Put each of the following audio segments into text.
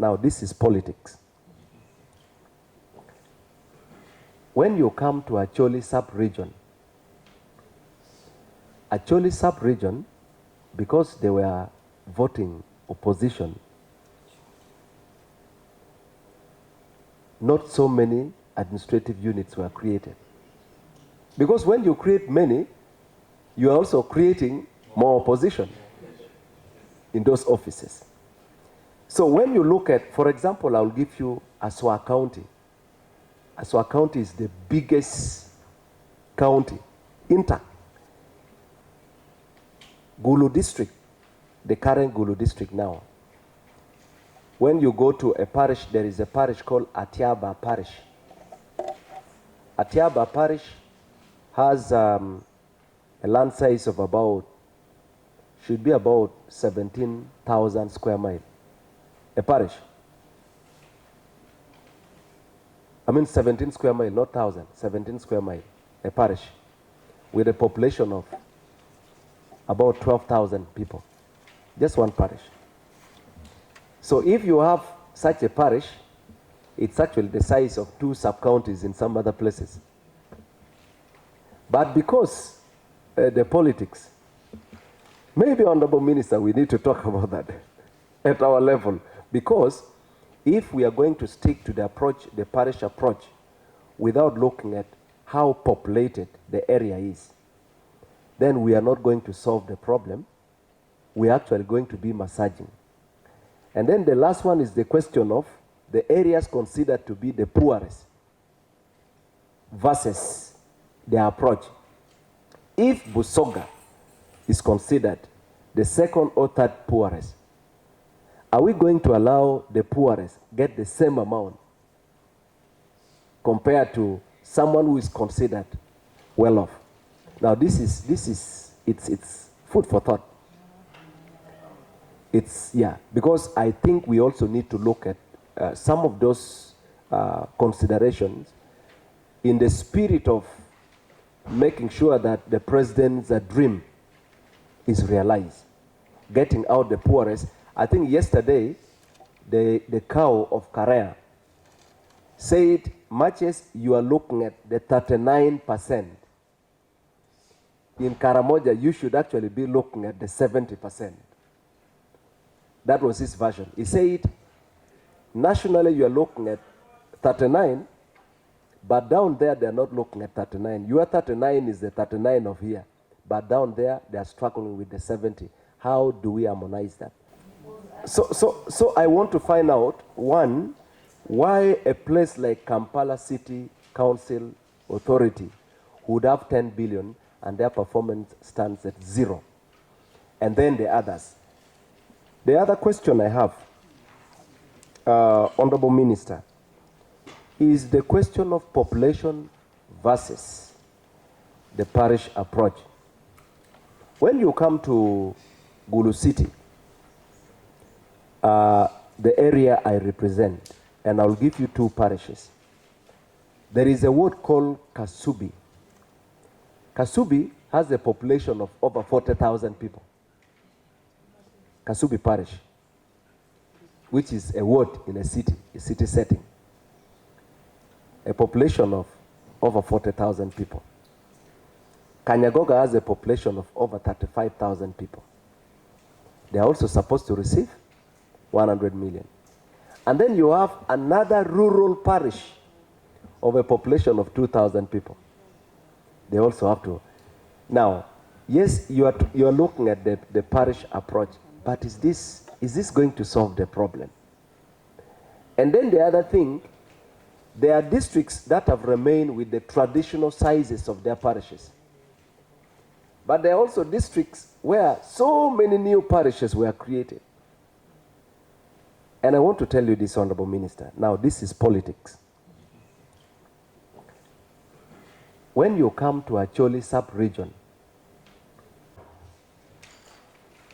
Now, this is politics. When you come to Acholi sub-region, because they were voting opposition, not so many administrative units were created. Because when you create many, you are also creating more opposition in those offices. So when you look at, for example, I'll give you Aswa County. Aswa County is the biggest county, intact. Gulu district, the current Gulu district now. When you go to a parish, there is a parish called Atiaba Parish. Atiaba Parish has a land size of should be about 17,000 square miles. A parish. I mean 17 square miles, not 1,000, 17 square miles. A parish with a population of about 12,000 people. Just one parish. So if you have such a parish, it's actually the size of 2 sub-counties in some other places. But because the politics, maybe, Honorable Minister, we need to talk about that at our level. Because if we are going to stick to the approach, the parish approach, without looking at how populated the area is, then we are not going to solve the problem. We are actually going to be massaging. And then the last one is the question of the areas considered to be the poorest versus their approach. If Busoga is considered the second or third poorest, are we going to allow the poorest get the same amount compared to someone who is considered well off? Now it's food for thought. Because I think we also need to look at some of those considerations in the spirit of making sure that the president's dream is realized, getting out the poorest. I think yesterday, the cow of Karea said, much as you are looking at the 39%, in Karamoja, you should actually be looking at the 70%. That was his version. He said, nationally you are looking at 39, but down there they are not looking at 39. Your 39 is the 39 of here, but down there they are struggling with the 70. How do we harmonize that? So I want to find out, one, why a place like Kampala City Council Authority would have 10 billion and their performance stands at 0. And then the others. The other question I have, Honorable Minister, is the question of population versus the parish approach. When you come to Gulu City, the area I represent, and I'll give you 2 parishes. There is a ward called Kasubi. Kasubi has a population of over 40,000 people. Kasubi Parish, which is a ward in a city setting. A population of over 40,000 people. Kanyagoga has a population of over 35,000 people. They are also supposed to receive 100 million. And then you have another rural parish of a population of 2,000 people. They also have to. Now, yes, you are looking at the parish approach, but is this going to solve the problem? And then the other thing, there are districts that have remained with the traditional sizes of their parishes. But there are also districts where so many new parishes were created. And I want to tell you this, Honorable Minister. Now, this is politics. When you come to Acholi sub-region,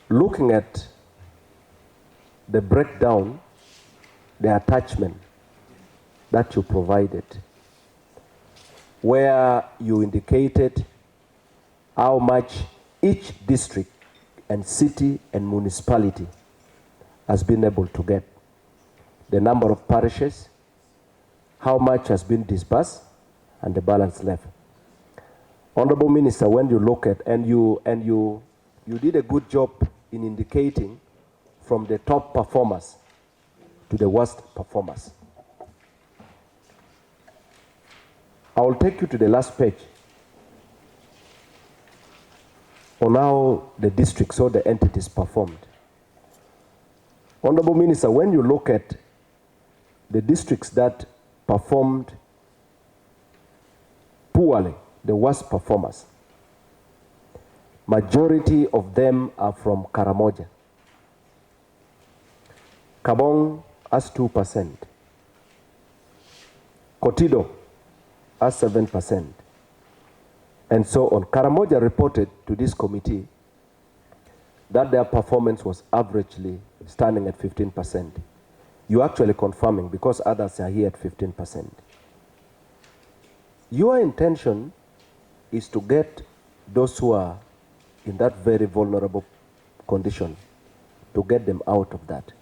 looking at the breakdown, the attachment that you provided, where you indicated how much each district and city and municipality has been able to get. the number of parishes, how much has been disbursed, and the balance left. Honorable Minister, when you look at, and you did a good job in indicating from the top performers to the worst performers. I will take you to the last page on how the districts or the entities performed. Honorable Minister, when you look at the districts that performed poorly, the worst performers, majority of them are from Karamoja. Kabong has 2%. Kotido has 7%. And so on. Karamoja reported to this committee that their performance was averagely standing at 15%. You're actually confirming because others are here at 15%. Your intention is to get those who are in that very vulnerable condition, to get them out of that.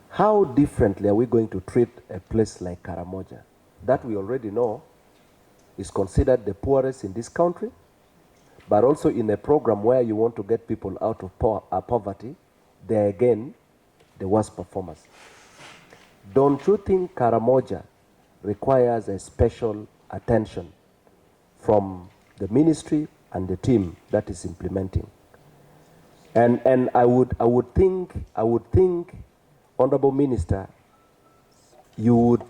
How differently are we going to treat a place like Karamoja, that we already know is considered the poorest in this country, but also in a program where you want to get people out of poverty, they're again the worst performers. Don't you think Karamoja requires a special attention from the ministry and the team that is implementing? And I would think, Honorable Minister, you would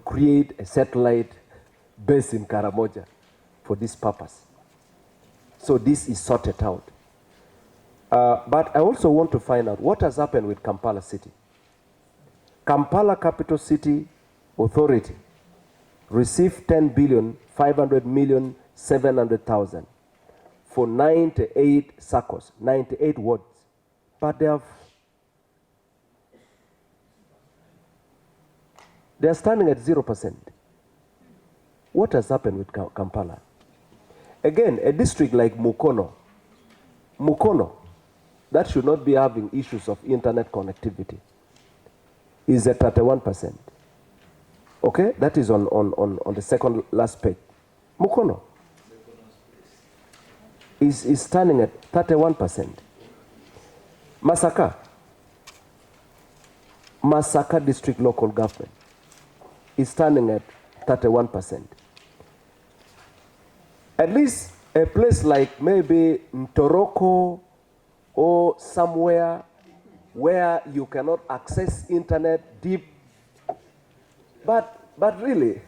create a satellite base in Karamoja for this purpose. So this is sorted out. But I also want to find out what has happened with Kampala City. Kampala Capital City Authority received 10,500,700,000 for 98 circles, 98 wards. But they are standing at 0%. What has happened with Kampala? Again, a district like Mukono, that should not be having issues of internet connectivity, is at 31%. Okay, that is on the second last page. Mukono is standing at 31%. Masaka district local government is standing at 31%. At least a place like maybe Ntoroko or somewhere where you cannot access internet deep. But really,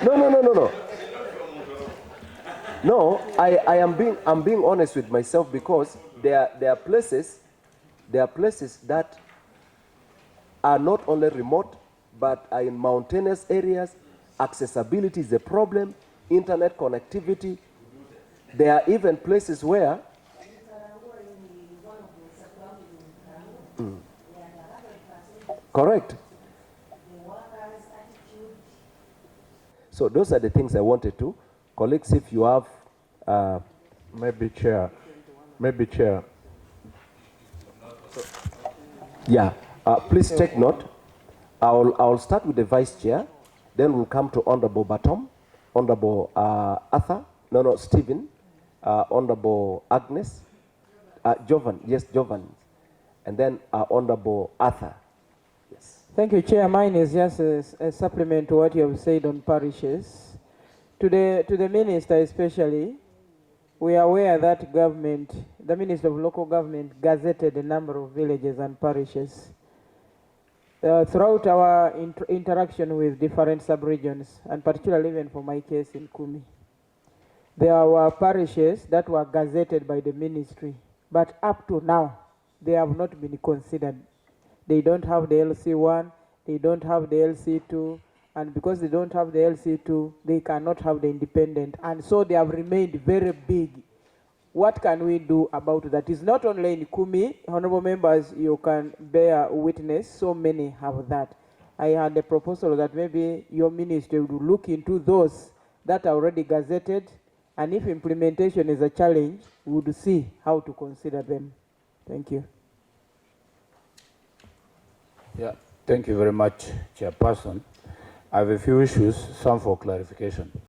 no. No, I'm being honest with myself, because there are places that are not only remote but are in mountainous areas. Accessibility is a problem, internet connectivity. There are even places where correct. So those are the things I wanted to. Colleagues, if you have maybe chair. Yeah, please take note. I'll start with the vice chair, then we'll come to Honorable Batom, Honorable Stephen, Honorable Agnes, Jovan, and then Honorable Arthur. Yes. Thank you, Chair. Mine is just a supplement to what you have said on parishes. To the Minister especially, we are aware that government, the Minister of Local Government, gazetted a number of villages and parishes. Throughout our interaction with different sub-regions, and particularly even for my case in Kumi, there were parishes that were gazetted by the ministry, but up to now, they have not been considered. They don't have the LC1, they don't have the LC2, and because they don't have the LC2, they cannot have the independent, and so they have remained very big. What can we do about that? It's not only in Kumi, honorable members, you can bear witness, so many have that. I had a proposal that maybe your ministry would look into those that are already gazetted, and if implementation is a challenge, we would see how to consider them. Thank you. Yeah, thank you very much, Chairperson. I have a few issues, some for clarification.